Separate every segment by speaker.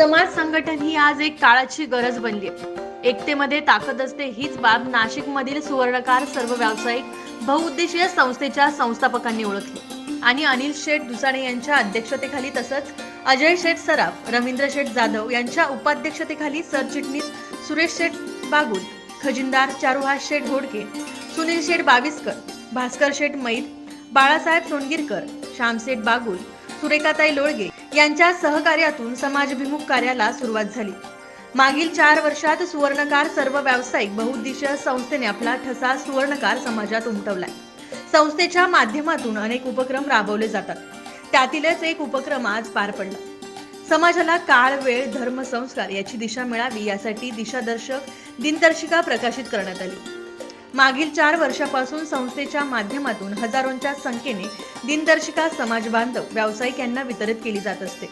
Speaker 1: समाज संघटन ही आज एक काळाची गरज बनली आहे। एकतेमध्ये ताकद असते हीच बाब नाशिकमधील सुवर्णकार सर्व व्यावसायिक बहुउद्देशीय संस्थेच्या संस्थापकांनी ओळखली आणि अनिल शेठ दुसाणे यांच्या अध्यक्षतेखाली तसंच अजय शेठ सराफ, रवींद्र शेठ जाधव यांच्या उपाध्यक्षतेखाली सरचिटणीस सुरेश शेठ बागुल, खजिनदार चारुहास शेठ घोडके, सुनील शेठ बाविस्कर, भास्कर शेठ मैद, बाळासाहेब सोनगिरकर, श्यामशेठ बागुल, सुरेखाताई लोळगे यांच्या सहकार्यातून समाजभिमुख कार्याला सुरुवात झाली। मागील 4 वर्षात सुवर्णकार सर्व व्यावसायिक बहुउद्देशीय संस्थेने आपला ठसा सुवर्णकार समाजात उमटवलाय। संस्थेच्या माध्यमातून अनेक उपक्रम राबवले जातात, त्यातीलच एक उपक्रम आज पार पडला। समाजाला काळ, वेळ, धर्म, संस्कार याची दिशा मिळावी यासाठी दिशादर्शक दिनदर्शिका प्रकाशित करण्यात आली। मागील 4 वर्षापासून संस्थेच्या माध्यमातून हजारोंच्या संख्येने दिनदर्शिका समाज बांधव व्यावसायिक यांना वितरित केली जात असते।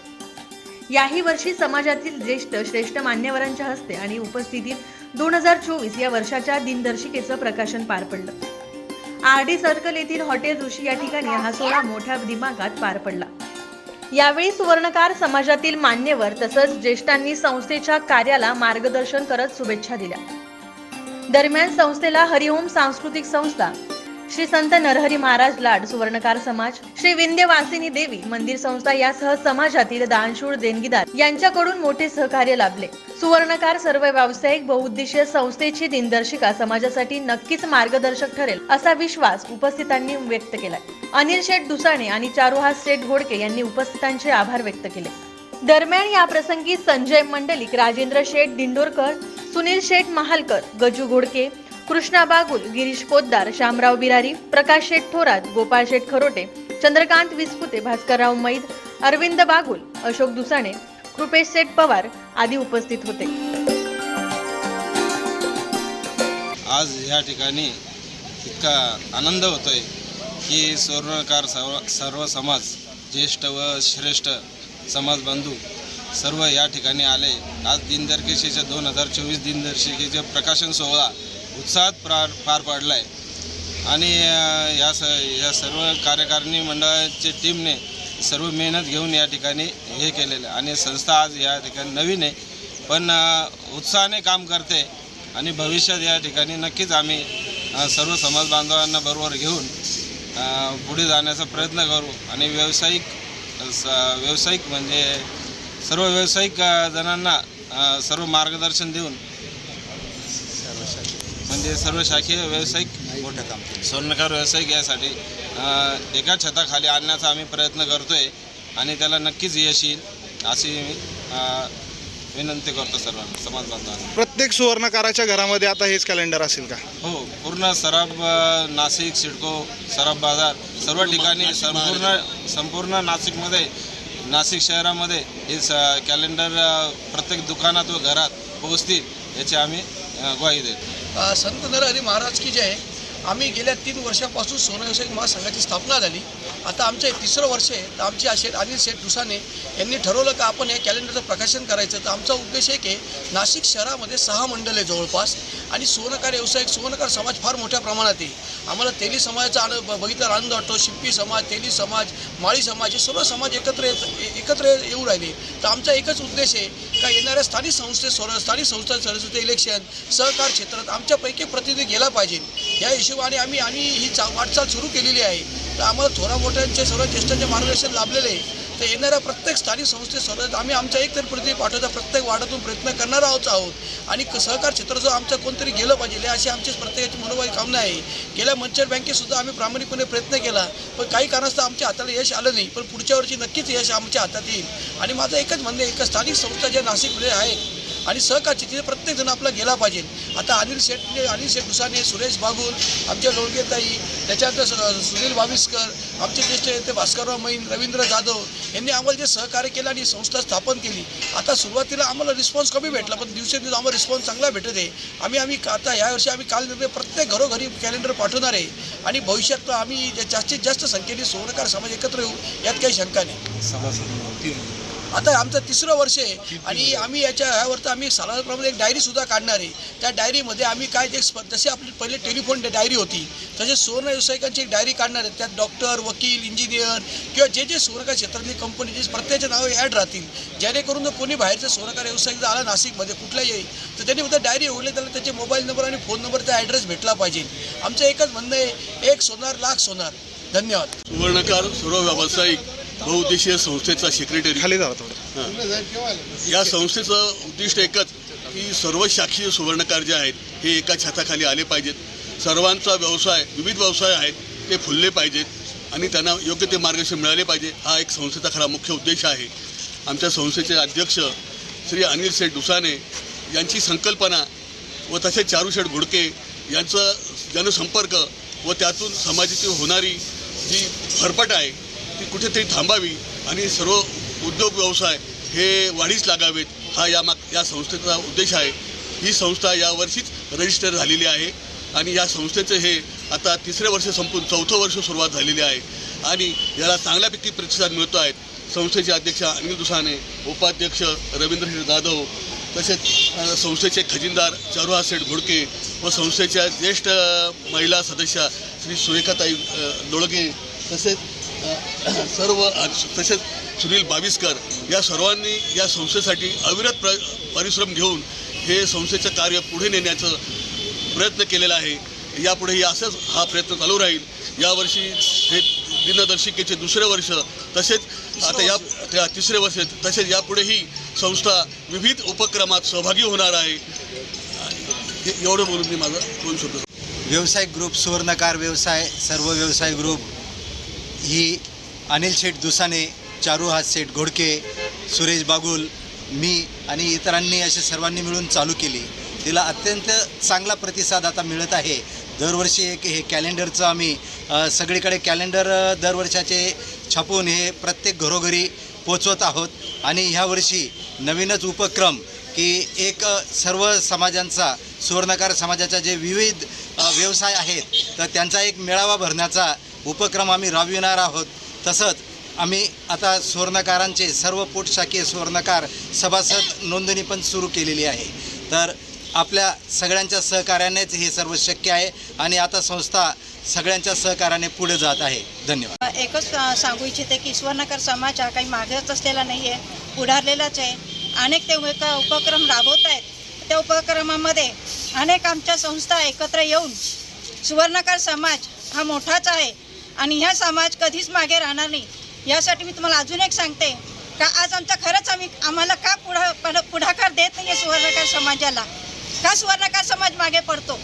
Speaker 1: याही वर्षी समाजातील ज्येष्ठ श्रेष्ठ मान्यवरांच्या हस्ते आणि उपस्थितीत 2024 या वर्षाच्या दिनदर्शिकेचं प्रकाशन पार पडलं। आरडी सर्कल येथील हॉटेल ऋषी या ठिकाणी हा सोहळा मोठ्या दिमागात पार पडला। यावेळी सुवर्णकार समाजातील मान्यवर तसंच ज्येष्ठांनी संस्थेच्या कार्याला मार्गदर्शन करत शुभेच्छा दिल्या। दरम्यान संस्थेला हरिओम सांस्कृतिक संस्था, श्री संत नरहरी महाराज लाड सुवर्णकार समाज, श्री विंध्यवासिनी देवी मंदिर संस्था यासह समाजातील दानशूर देणगीदार यांच्याकडून मोठे सहकार्य लाभले। सुवर्णकार सर्व व्यावसायिक बहुउद्देशीय संस्थेची दिनदर्शिका समाजासाठी नक्कीच मार्गदर्शक ठरेल असा विश्वास उपस्थितांनी व्यक्त केलाय। अनिल शेठ दुसाणे आणि चारुहास शेठ घोडके यांनी उपस्थितांचे आभार व्यक्त केले। दरम्यान या प्रसंगी संजय मंडलिक, राजेंद्र शेठ दिंडोरकर, सुनील शेठ महालकर, गजू घोडके, कृष्णा बागुल, गिरीश पोद्दार, श्यामराव बिरारी, प्रकाश शेठ थोरात, गोपाळ शेठ खरोटे, चंद्रकांत विस्पुते, भास्करराव मैद, अरविंद बागुल, अशोक दुसाणे, कृपेश शेठ पवार आदी उपस्थित होते।
Speaker 2: आज या ठिकाणी इतका आनंद होतोय की सुवर्णकार सर्व समाज, ज्येष्ठ व श्रेष्ठ समाज बंधू सर्व या ठिकाणी आले। आज दिनदर्शिकेचे 2024 दिनदर्शिकेचे प्रकाशन सोहळा उत्साहात पार पडला आहे आणि या सर्व कार्यकारिणी मंडळाच्या टीमने सर्व मेहनत घेऊन या ठिकाणी हे केलेलं आणि संस्था आज या ठिकाणी नवीन आहे पण उत्साहाने काम करते आणि भविष्यात या ठिकाणी नक्कीच आम्ही सर्व समाज बांधवांना बरोबर घेऊन पुढे जाण्याचा प्रयत्न करू आणि व्यावसायिक म्हणजे सर्व व्यावसायिक जणांना सर्व मार्गदर्शन देऊन म्हणजे सर्व शाखीय व्यावसायिक मोठं काम सुवर्णकार व्यावसायिक यासाठी एका छताखाली आणण्याचा आम्ही प्रयत्न करतोय आणि त्याला नक्कीच यश येईल अशी विनंती करतो सर्वांना समाज बांधवांना।
Speaker 3: प्रत्येक सुवर्णकाराच्या घरामध्ये आता हेच कॅलेंडर असेल का?
Speaker 2: हो, पूर्ण सराफ नाशिक, सिडको, सराफ बाजार सर्व ठिकाणी संपूर्ण नाशिक शहरामध्ये हे कॅलेंडर प्रत्येक दुकानात व घरात पोहोचतील याची आम्ही ग्वाही देतो।
Speaker 4: संत नरहरी महाराज की जय। आम्ही गेल्या 3 वर्षापासून सोनं व्यावसायिक महासंघाची स्थापना झाली। आता आमचं 3रं वर्ष आहे। तर आमचे शेठ अनिल शेठ दुसाणे यांनी ठरवलं का आपण हे कॅलेंडरचं प्रकाशन करायचं। तर आमचा उद्देश आहे की नाशिक शहरामध्ये 6 मंडळ आहे जवळपास आणि सुवर्णकार व्यावसायिक सुवर्णकार समाज फार मोठ्या प्रमाणात आहे। आम्हाला तेली समाजाचा बघितला आनंद वाटतो। शिंपी समाज, तेली समाज, माळी समाज हे सर्व समाज एकत्र येऊ राहिले। तर आमचा एकच उद्देश आहे का येणाऱ्या स्थानिक संस्था सरस्वती इलेक्शन सहकार क्षेत्रात आमच्यापैकी प्रतिनिधी गेला पाहिजे। या हिशोबाने आम्ही ही वाटचाल सुरू केलेली आहे। तर आम्हाला थोरा मोठ्यांचे सर्व ज्येष्ठांचे मार्गदर्शन लाभलेले आहे। तर येणाऱ्या प्रत्येक स्थानिक संस्थेसोबत आम्ही आमचा एकतरी प्रतिनिधी पाठवता प्रत्येक वार्डातून प्रयत्न करणार आहोत आणि सहकार क्षेत्राचं आमचं कोणतरी गेलं पाहिजे अशी आमची प्रत्येकाची मनोभावी कामना आहे। गेल्या मंचर बँकेतसुद्धा आम्ही प्रामाणिकपणे प्रयत्न केला पण काही कारणास्तव आमच्या हाताला यश आलं नाही, पण पुढच्या वर्षी नक्कीच यश आमच्या हातात येईल। आणि माझं एकच म्हणणं आहे की स्थानिक संस्था ज्या नाशिकमध्ये आहेत आणि सहकारची तिथे प्रत्येकजण आपला गेला पाहिजे। आता अनिल शेठ दुसाणे, सुरेश बागुल, आमच्या लोळगेताई, त्याच्यानंतर सुनील बाविस्कर, आमचे ज्येष्ठ ते भास्करराव मैन, रवींद्र जाधव यांनी आम्हाला जे सहकार्य केलं आणि संस्था स्थापन केली। आता सुरुवातीला आम्हाला रिस्पॉन्स कमी भेटला पण दिवसेंदिवस आम्हाला रिस्पॉन्स चांगला भेटत आहे। आम्ही आता यावर्षी आम्ही काल प्रत्येक घरोघरी कॅलेंडर पाठवणार आहे आणि भविष्यात आम्ही जास्तीत जास्त संख्येने सुवर्णकार समाज एकत्र येऊ यात काही शंका नाही। आता आमचं 3रं वर्ष आहे आणि आम्ही ह्यावरती आम्ही सालाप्रमाणे एक डायरीसुद्धा काढणार आहे. त्या डायरीमध्ये आम्ही काय जे जसे आपली पहिले टेलिफोन डायरी होती तसे सुवर्ण व्यावसायिकांची एक डायरी काढणार आहे. त्यात डॉक्टर, वकील, इंजिनियर किंवा जे सुवर्ण क्षेत्रातली कंपनी जे प्रत्येकाच्या नावे ॲड राहतील, जेणेकरून जर कोणी बाहेरचं सुवर्णकार व्यावसायिक जर आला नाशिकमध्ये कुठलाही येईल तर त्यांनी फक्त डायरी उघडली त्याला त्याचे मोबाईल नंबर आणि फोन नंबर त्या ॲड्रेस भेटला पाहिजे. आमचं एकच म्हणणं आहे, एक सोनार लाख सोनार. धन्यवाद.
Speaker 5: सुवर्णकार सर्व व्यावसायिक बहुउद्देशीय संस्थेचा सेक्रेटरी.
Speaker 3: खाली जावा थोडं.
Speaker 5: या संस्थेचं उद्दिष्ट एकच की सर्व शाखीय सुवर्णकार जे आहेत हे एका छताखाली आले पाहिजेत. सर्वांचा व्यवसाय, विविध व्यवसाय आहेत ते फुलले पाहिजेत आणि त्यांना योग्य ते मार्गदर्शन मिळाले पाहिजे. हा एक संस्थेचा खरा मुख्य उद्देश आहे. आमच्या संस्थेचे अध्यक्ष श्री अनिल शेठ दुसाने यांची संकल्पना व तसेच चारूशेठ घोडके यांचं जनसंपर्क व त्यातून समाजाची होणारी जी फरफट आहे ती कुठेतरी थांबावी आणि सर्व उद्योग व्यवसाय हे वाढीस लागावेत, हा या संस्थेचा उद्देश आहे. ही संस्था यावर्षीच रजिस्टर झालेली आहे आणि या संस्थेचं हे आता 3रं वर्ष संपून 4थं वर्ष सुरुवात झालेली आहे आणि याला चांगल्यापैकी प्रतिसाद मिळतो आहे. संस्थेचे अध्यक्ष अनिल दुसाने, उपाध्यक्ष रवींद्र जाधव, तसेच संस्थेचे खजिनदार चारुहास शेठ घोडके व संस्थेच्या ज्येष्ठ महिला सदस्या श्री सुरेखाताई दोळगे तसेच तसेच सुनील बाविस्कर या सर्वांनी या संस्थेसाठी अविरत परिश्रम घेऊन हे संस्थेचं कार्य पुढे नेण्याचा प्रयत्न केलेला आहे. यापुढेही असंच हा प्रयत्न चालू राहील. यावर्षी हे दिनदर्शिकेचे 2रं वर्ष तसेच आता या 3रं वर्ष तसेच यापुढेही संस्था विविध उपक्रमात सहभागी होणार आहे. एवढं बोलून मी माझं 2 शब्द.
Speaker 6: व्यावसायिक ग्रुप सुवर्णकार व्यवसाय सर्व व्यवसाय ग्रुप ही अनिल शेठ दुसाने, चारुहास शेठ घोडके, सुरेश बागुल, मी आणि इतरांनी असे सर्वांनी मिळून चालू केली. तिला अत्यंत चांगला प्रतिसाद आता मिळत आहे. दरवर्षी हे कॅलेंडरचं आम्ही सगळीकडे कॅलेंडर दरवर्षाचे छापून हे प्रत्येक घरोघरी पोचवत आहोत आणि ह्यावर्षी नवीनच उपक्रम की एक सर्व समाजांचा सुवर्णकार समाजाच्या जे विविध व्यवसाय आहेत तर त्यांचा एक मेळावा भरण्याचा उपक्रम आम्ही राबविणार आहोत. तसंच आम्ही आता सुवर्णकारांचे सर्व पोटशाखीय सुवर्णकार सभासद नोंदणी पण सुरू केलेली आहे. तर आपल्या सगळ्यांच्या सहकार्यानेच हे सर्व शक्य आहे आणि आता संस्था सगळ्यांच्या सहकार्याने पुढे जात आहे. धन्यवाद.
Speaker 7: एकच सांगू इच्छिते की सुवर्णकार समाज हा काही मागेच असलेला नाही आहे, पुढारलेलाच आहे. अनेक ते उपक्रम राबवत आहेत. त्या उपक्रमामध्ये अनेक आमच्या संस्था एकत्र येऊन सुवर्णकार समाज हा मोठाच आहे आणि ह्या समाज कधीच मागे राहणार नाही. यासाठी मी तुम्हाला अजून एक सांगते का आज आमचा खरंच आम्हाला का पुढाकार देत नाही आहे सुवर्णकार समाजाला, का सुवर्णकार समाज मागे पडतो,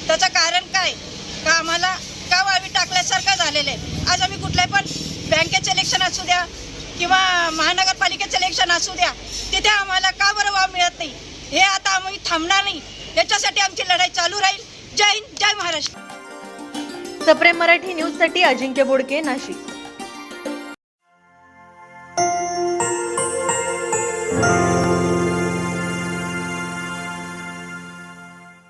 Speaker 7: त्याचं कारण काय का आम्हाला का वावी टाकल्यासारखं झालेलं आहे. आज आम्ही कुठले पण बँकेचे इलेक्शन असू द्या किंवा महानगरपालिकेचे इलेक्शन असू द्या तिथे आम्हाला का बरं वाव मिळत नाही, हे आता आम्ही थांबणार नाही. याच्यासाठी आमची लढाई चालू राहील. जय हिंद, जय महाराष्ट्र.
Speaker 1: सप्रेम मराठी न्यूजसाठी अजिंक्य बोडके, नाशिक.